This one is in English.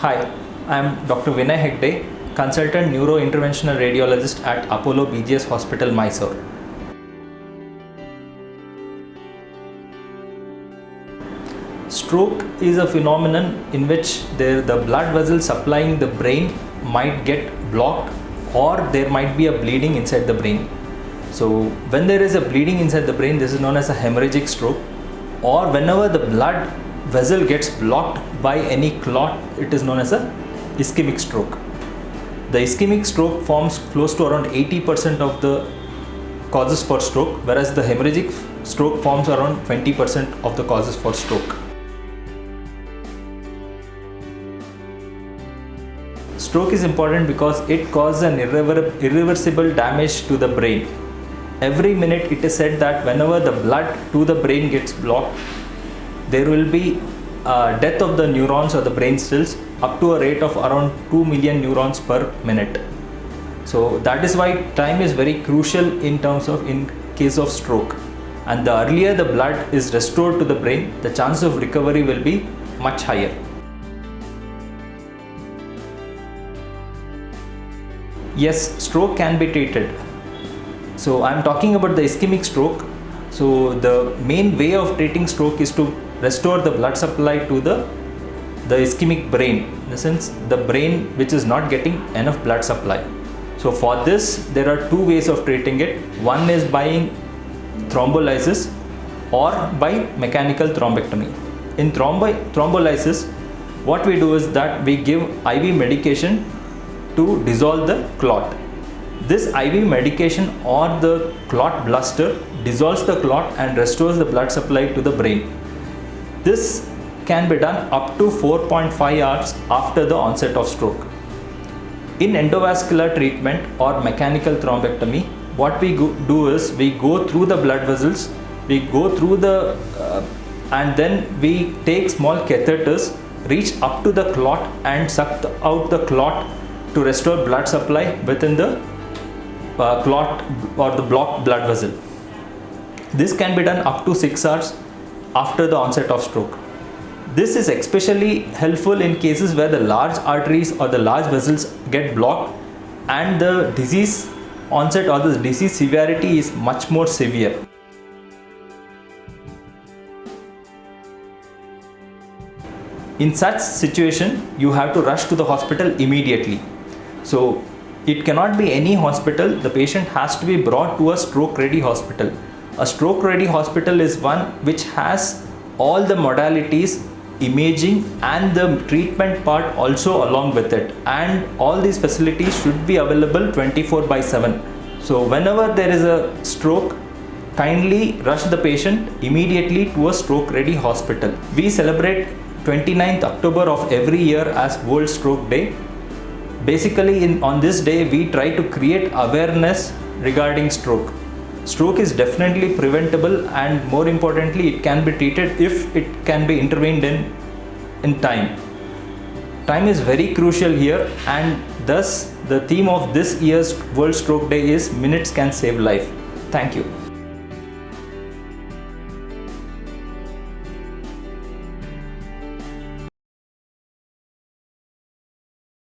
Hi, I am Dr. Vinay Hegde, consultant neurointerventional radiologist at Apollo BGS Hospital, Mysore. Stroke is a phenomenon in which the blood vessel supplying the brain might get blocked, or there might be a bleeding inside the brain. So when there is a bleeding inside the brain, this is known as a hemorrhagic stroke, or whenever the blood vessel gets blocked by any clot, it is known as a ischemic stroke. The ischemic stroke forms close to around 80% of the causes for stroke, whereas the hemorrhagic stroke forms around 20% of the causes for stroke. Stroke is important because it causes an irreversible damage to the brain. Every minute it is said that whenever the blood to the brain gets blocked, there will be death of the neurons or the brain cells up to a rate of around 2 million neurons per minute. So that is why time is very crucial in case of stroke. And the earlier the blood is restored to the brain, the chance of recovery will be much higher. Yes, stroke can be treated. So I am talking about the ischemic stroke. So the main way of treating stroke is to restore the blood supply to the ischemic brain, in the sense the brain which is not getting enough blood supply. So for this there are two ways of treating it. One is by thrombolysis or by mechanical thrombectomy. In thrombolysis, what we do is that we give IV medication to dissolve the clot. This IV medication or the clot buster dissolves the clot and restores the blood supply to the brain. This can be done up to 4.5 hours after the onset of stroke. In endovascular treatment or mechanical thrombectomy, what we do is we go through the blood vessels, we go through and then we take small catheters, reach up to the clot and suck out the clot to restore blood supply within the clot or the blocked blood vessel. This can be done up to 6 hours after the onset of stroke. This is especially helpful in cases where the large arteries or the large vessels get blocked and the disease onset or the disease severity is much more severe. In such situation, you have to rush to the hospital immediately. So it cannot be any hospital. The patient has to be brought to a stroke ready hospital. A stroke ready hospital is one which has all the modalities, imaging and the treatment part also along with it, and all these facilities should be available 24/7. So whenever there is a stroke, kindly rush the patient immediately to a stroke ready hospital. We celebrate 29th October of every year as World Stroke Day. Basically on this day we try to create awareness regarding stroke. Stroke is definitely preventable, and more importantly it can be treated if it can be intervened in time. Time is very crucial here, and thus the theme of this year's World Stroke Day is Minutes Can Save Life. Thank you.